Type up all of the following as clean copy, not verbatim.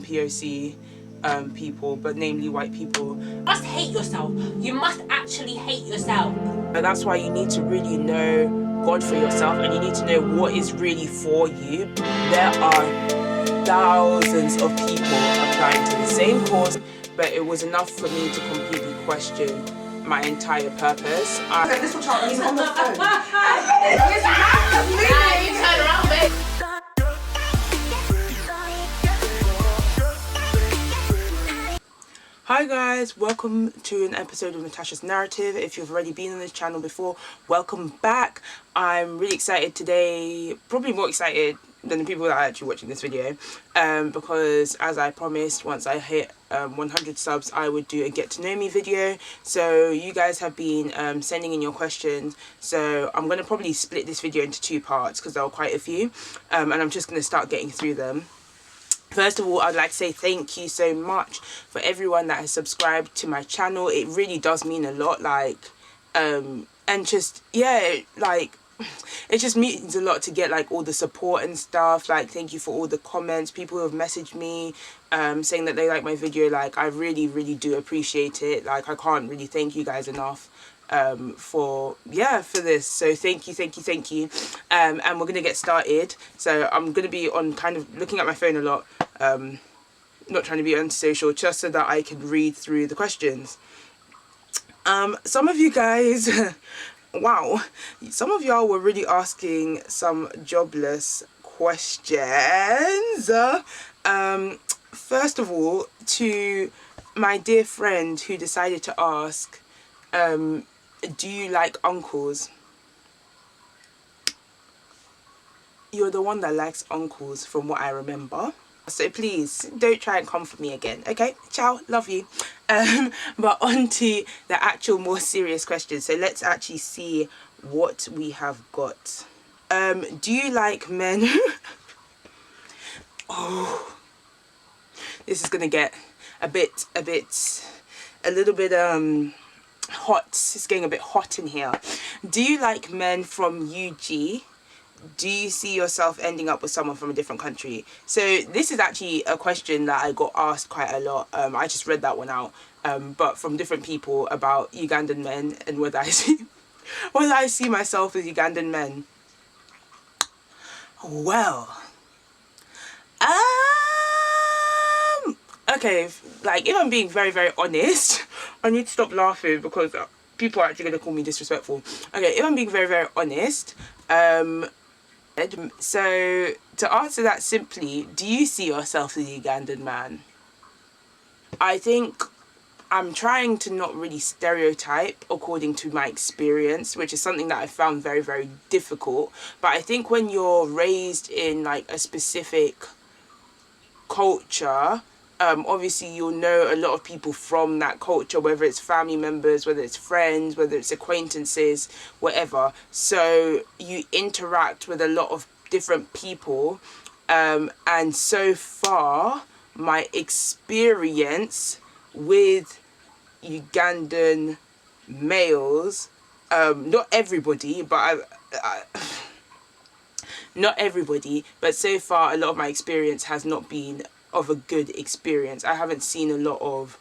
POC people, but namely white people. You must hate yourself. You must actually hate yourself. And that's why you need to really know God for yourself, and you need to know what is really for you. There are thousands of people applying to the same course, but it was enough for me to completely question my entire purpose. This will try on the phone. You turn around, babe. Hi guys, welcome to an episode of Natasha's Narrative. If you've already been on this channel before, welcome back. I'm really excited today, probably more excited than the people that are actually watching this video, because as I promised, once I hit 100 subs, I would do a get to know me video. So you guys have been sending in your questions, so I'm going to probably split this video into two parts because there are quite a few, and I'm just going to start getting through them. First of all, I'd like to say thank you so much for everyone that has subscribed to my channel. It really does mean a lot, and just, yeah, it just means a lot to get, all the support and stuff. Thank you for all the comments, people who have messaged me, saying that they like my video. I really, really do appreciate it. I can't really thank you guys enough for this. So thank you. And we're gonna get started. So I'm gonna be on kind of looking at my phone a lot, not trying to be antisocial, just so that I can read through the questions. Some of you guys wow, some of y'all were really asking some jobless questions. First of all, to my dear friend who decided to ask, do you like uncles? You're the one that likes uncles from what I remember. So please don't try and come for me again. Okay, ciao, love you. But on to the actual more serious questions. So let's actually see what we have got. Do you like men? Oh, this is gonna get a little bit hot. It's getting a bit hot in here. Do you like men from UG? Do you see yourself ending up with someone from a different country? So this is actually a question that I got asked quite a lot. I just read that one out, but from different people, about Ugandan men and whether I see myself as Ugandan men. Well, okay, if I'm being very, very honest, I need to stop laughing because people are actually going to call me disrespectful. Okay, if I'm being very, very honest, so to answer that simply, do you see yourself as a Ugandan man? I think I'm trying to not really stereotype according to my experience, which is something that I found very, very difficult. But I think when you're raised in a specific culture, obviously you'll know a lot of people from that culture, whether it's family members, whether it's friends, whether it's acquaintances, whatever. So you interact with a lot of different people, and so far my experience with Ugandan males, not everybody, but not everybody, but so far a lot of my experience has not been of a good experience. I haven't seen a lot of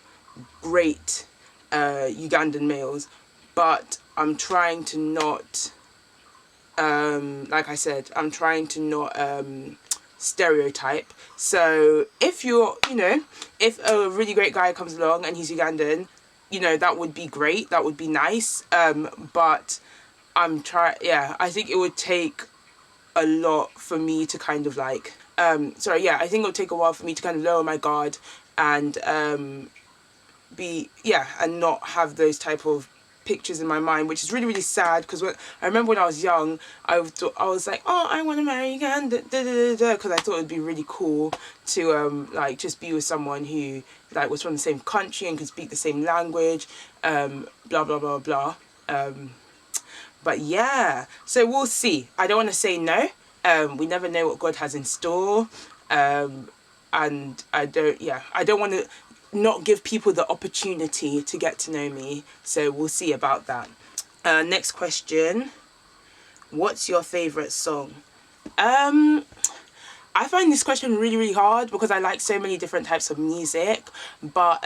great Ugandan males, but I'm trying to not, like I said, I'm trying to not stereotype. So if if a really great guy comes along and he's Ugandan, that would be great, that would be nice, but I think it would take a lot for me to kind of I think it would take a while for me to kind of lower my guard and and not have those type of pictures in my mind, which is really, really sad, because I remember when I was young, I was like, oh, I want to marry Uganda, because I thought it would be really cool to just be with someone who was from the same country and could speak the same language, blah blah blah blah. But yeah, so we'll see. I don't want to say no. We never know what God has in store, and I don't want to not give people the opportunity to get to know me. So we'll see about that. Next question. What's your favorite song? I find this question really, really hard because I like so many different types of music. But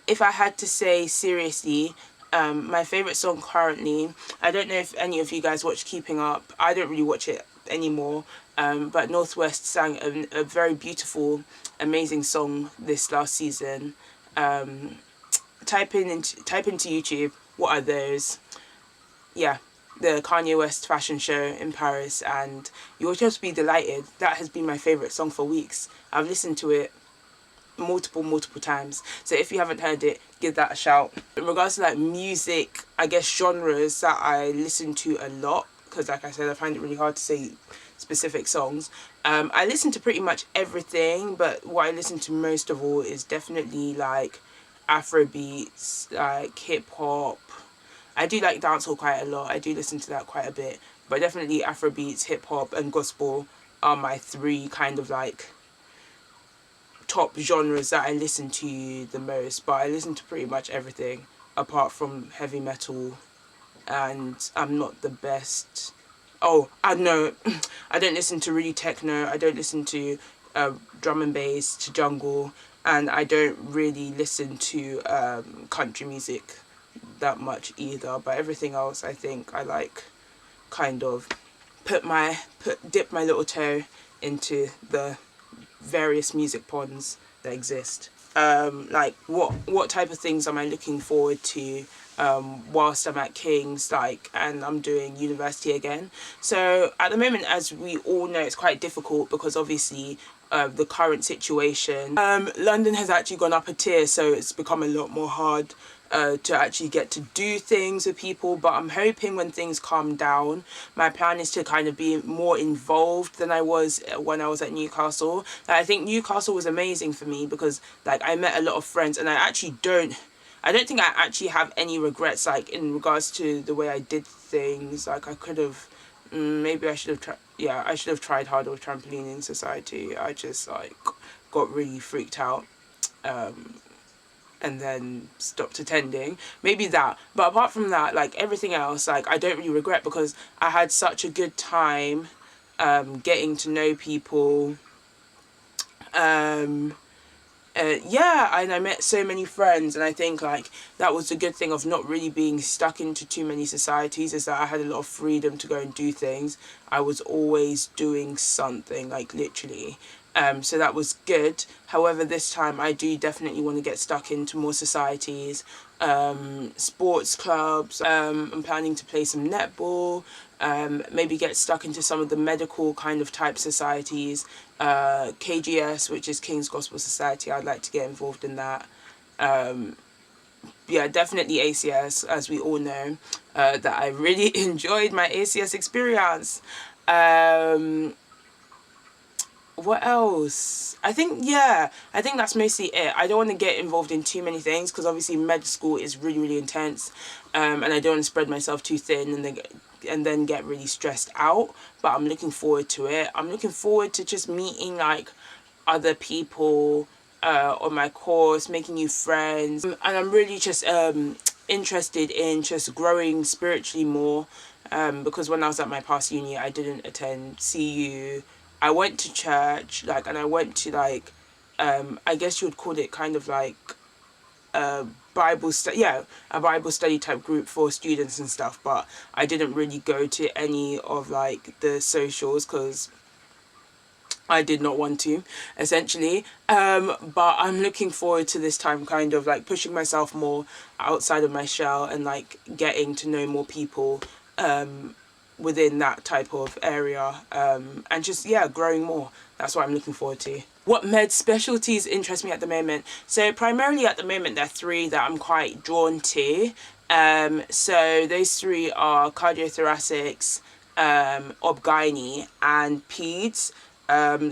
if I had to say seriously, my favourite song currently, I don't know if any of you guys watch Keeping Up. I don't really watch it anymore. But Northwest sang a very beautiful, amazing song this last season. Type into YouTube, what are those? Yeah, the Kanye West fashion show in Paris, and you'll just be delighted. That has been my favourite song for weeks. I've listened to it multiple times. So if you haven't heard it, give that a shout. In regards to like music, I guess genres that I listen to a lot, because like I said, I find it really hard to say specific songs. I listen to pretty much everything, but what I listen to most of all is definitely like Afrobeats, like hip hop. I do like dancehall quite a lot. I do listen to that quite a bit. But definitely Afrobeats, hip hop and gospel are my three kind of like top genres that I listen to the most. But I listen to pretty much everything apart from heavy metal, and I'm not the best. Oh, I know. I don't listen to really techno. I don't listen to drum and bass, to jungle, and I don't really listen to country music that much either. But everything else, I think I like kind of dip my little toe into the various music ponds that exist. Like what type of things am I looking forward to whilst I'm at King's, like, and I'm doing university again. So at the moment, as we all know, it's quite difficult because obviously the current situation. London has actually gone up a tier, so it's become a lot more hard to actually get to do things with people. But I'm hoping when things calm down, my plan is to kind of be more involved than I was when I was at Newcastle. Like, I think Newcastle was amazing for me because like I met a lot of friends, and I don't think I actually have any regrets, like, in regards to the way I did things. Like, I could have, maybe I should have tried, yeah, I should have tried harder with Trampolining Society. I just, like, got really freaked out, and then stopped attending. Maybe that. But apart from that, like, everything else, like, I don't really regret because I had such a good time, getting to know people, yeah, and I met so many friends, and I think like that was the good thing of not really being stuck into too many societies, is that I had a lot of freedom to go and do things. I was always doing something, like, literally. So that was good. However, this time I do definitely want to get stuck into more societies, sports clubs. I'm planning to play some netball, maybe get stuck into some of the medical kind of type societies, KGS, which is King's Gospel Society. I'd like to get involved in that. Yeah, definitely ACS, as we all know, that I really enjoyed my ACS experience. What else? I think that's mostly it. I don't want to get involved in too many things because obviously med school is really, really intense, and I don't want to spread myself too thin and then get really stressed out. But I'm looking forward to it. I'm looking forward to just meeting like other people on my course, making new friends, and I'm really just interested in just growing spiritually more, because when I was at my past uni, I didn't attend CU. I went to church, like, and I went to like, I guess you would call it kind of like a Bible study, yeah, a Bible study type group for students and stuff. But I didn't really go to any of like the socials because I did not want to, essentially. But I'm looking forward to this time, kind of like pushing myself more outside of my shell and like getting to know more people within that type of area, and just, yeah, growing more. That's what I'm looking forward to. What med specialties interest me at the moment? So primarily at the moment there are three that I'm quite drawn to. So those three are cardiothoracics, ob-gynae and peds.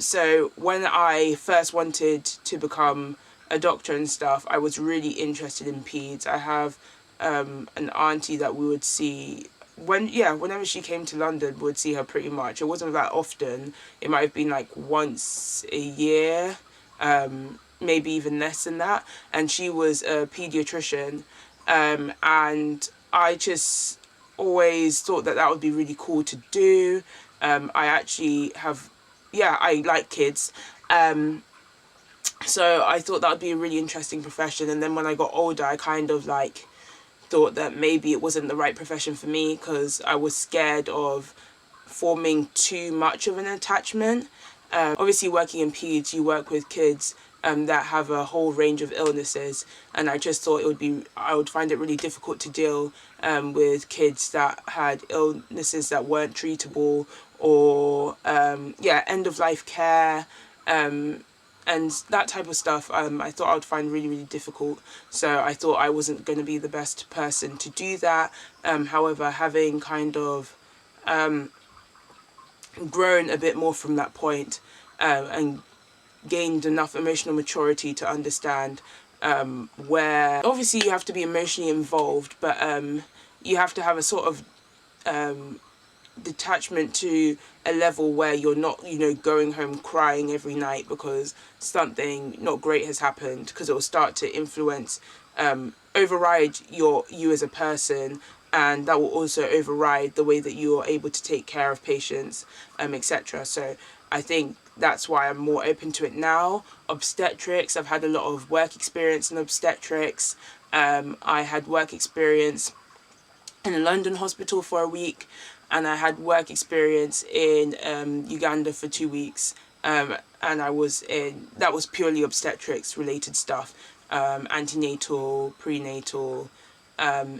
So when I first wanted to become a doctor and stuff, I was really interested in peds. I have an auntie that we would see whenever she came to London, we would see her pretty much. It wasn't that often. It might have been like once a year, maybe even less than that. And she was a pediatrician, and I just always thought that would be really cool to do. I actually have yeah, I like kids. So I thought that would be a really interesting profession. And then when I got older, I kind of like thought that maybe it wasn't the right profession for me because I was scared of forming too much of an attachment. Obviously, working in peds, you work with kids that have a whole range of illnesses, and I just thought I would find it really difficult to deal with kids that had illnesses that weren't treatable, or end of life care, and that type of stuff. I thought I would find really, really difficult. So I thought I wasn't going to be the best person to do that. However, having kind of grown a bit more from that point, and gained enough emotional maturity to understand where obviously you have to be emotionally involved, but you have to have a sort of detachment to a level where you're not, going home crying every night because something not great has happened, because it will start to influence, override you as a person, and that will also override the way that you are able to take care of patients, etc. So I think that's why I'm more open to it now. Obstetrics, I've had a lot of work experience in obstetrics. I had work experience in a London hospital for a week, and I had work experience in Uganda for 2 weeks. And that was purely obstetrics related stuff, antenatal, prenatal,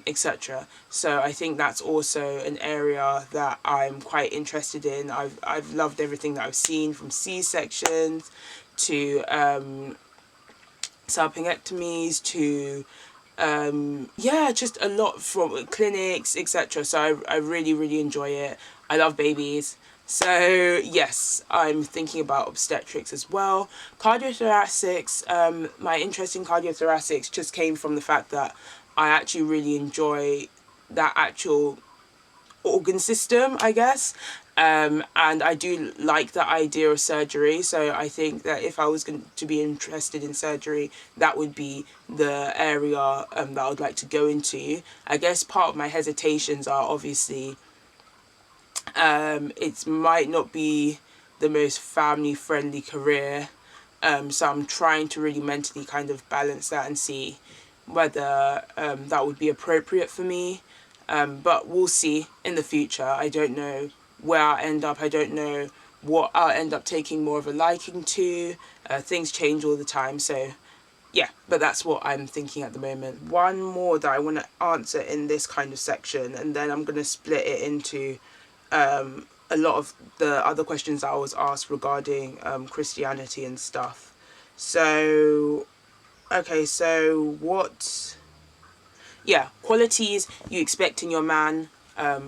etc. So I think that's also an area that I'm quite interested in. I've loved everything that I've seen, from C-sections to salpingectomies to just a lot from clinics, etc. So I really, really enjoy it. I love babies. So yes, I'm thinking about obstetrics as well. Cardiothoracics, my interest in cardiothoracics just came from the fact that I actually really enjoy that actual organ system, I guess. And I do like the idea of surgery, so I think that if I was going to be interested in surgery, that would be the area that I would like to go into. I guess part of my hesitations are obviously it might not be the most family friendly career, so I'm trying to really mentally kind of balance that and see whether that would be appropriate for me. But we'll see in the future. I don't know where I'll end up. I don't know what I'll end up taking more of a liking to. Things change all the time, so yeah, but that's what I'm thinking at the moment. One more that I want to answer in this kind of section, and then I'm going to split it into a lot of the other questions I was asked regarding Christianity and stuff. So, okay, so qualities you expect in your man,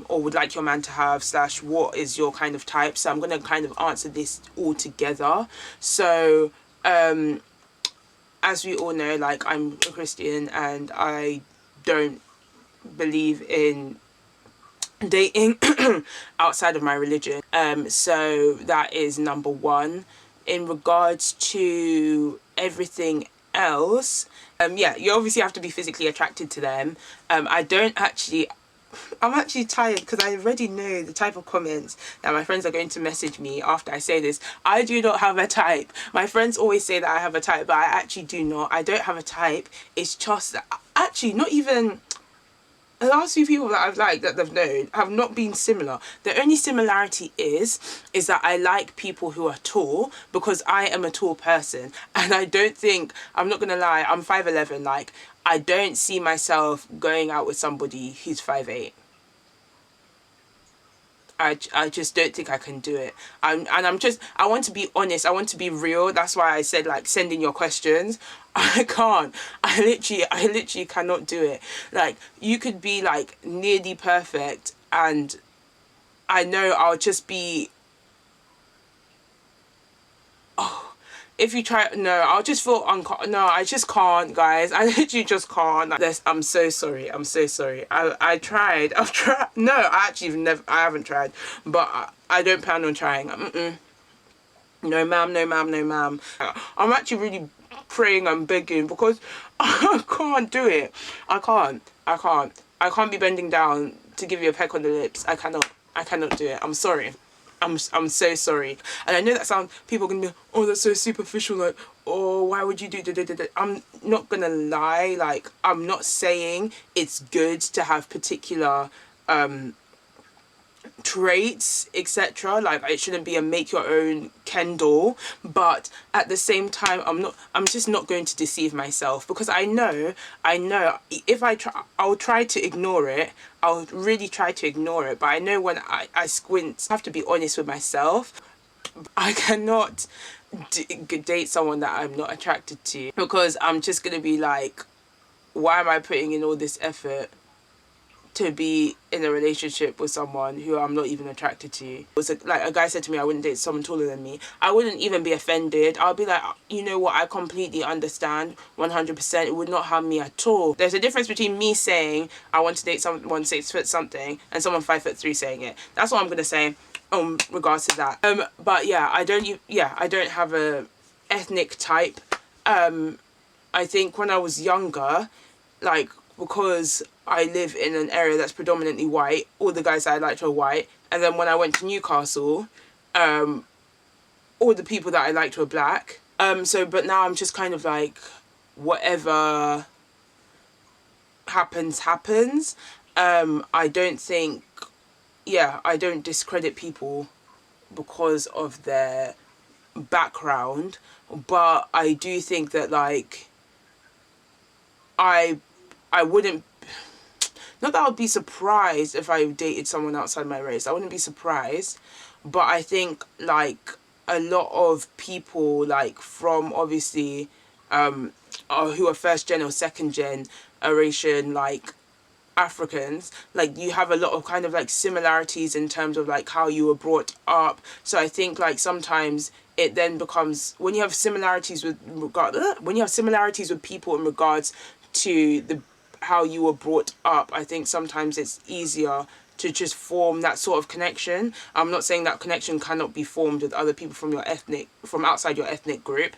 or would like your man to have, / what is your kind of type. So I'm going to kind of answer this all together. So, as we all know, like, I'm a Christian and I don't believe in dating outside of my religion. So that is number one. In regards to everything else, you obviously have to be physically attracted to them. I'm actually tired because I already know the type of comments that my friends are going to message me after I say this. I do not have a type. My friends always say that I have a type, but I actually do not. I don't have a type. It's just actually not even... The last few people that I've liked that they've known have not been similar. The only similarity is that I like people who are tall, because I am a tall person, and I don't think, I'm not gonna lie, I'm 5'11", like, I don't see myself going out with somebody who's 5'8". I just don't think I can do it. I want to be honest. I want to be real. That's why I said, like, send in your questions. I can't. I literally cannot do it. Like, you could be, like, nearly perfect, and I know I'll just be... If you try, no, I'll just feel no, I just can't, guys. I literally just can't. I'm so sorry. I'm so sorry. I've tried. No, I haven't tried, but I don't plan on trying. No, ma'am, no, ma'am, no, ma'am. I'm actually really praying and begging, because I can't do it. I can't be bending down to give you a peck on the lips. I cannot do it. I'm sorry. I'm so sorry. And I know that people are gonna be, oh, that's so superficial, like, oh, why would you do da. I'm not gonna lie, like, I'm not saying it's good to have particular traits, etc. Like, it shouldn't be a make your own Ken doll, but at the same time, I'm just not going to deceive myself, because I know if I'll try to ignore it. I'll really try to ignore it, but I know when I squint, I have to be honest with myself. I cannot date someone that I'm not attracted to, because I'm just gonna be like, why am I putting in all this effort to be in a relationship with someone who I'm not even attracted to? It was like a guy said to me, I wouldn't date someone taller than me. I wouldn't even be offended. I'll be like, you know what, I completely understand 100%. It would not harm me at all. There's a difference between me saying I want to date someone 6 foot something and someone 5'3" saying it. That's what I'm gonna say regards to that. But yeah, I don't have a ethnic type. I think when I was younger, like, because I live in an area that's predominantly white, all the guys that I liked were white. And then when I went to Newcastle, all the people that I liked were black. But now I'm just kind of like, whatever happens. I don't discredit people because of their background, but I do think that, like, I wouldn't, not that I would be surprised if I dated someone outside my race. I wouldn't be surprised, but I think, like, a lot of people, like, from obviously who are first gen or second generation, like, Africans, like, you have a lot of kind of like similarities in terms of like how you were brought up. So I think, like, sometimes it then becomes, when you have similarities with people in regards to how you were brought up, I think sometimes it's easier to just form that sort of connection. I'm not saying that connection cannot be formed with other people from outside your ethnic group,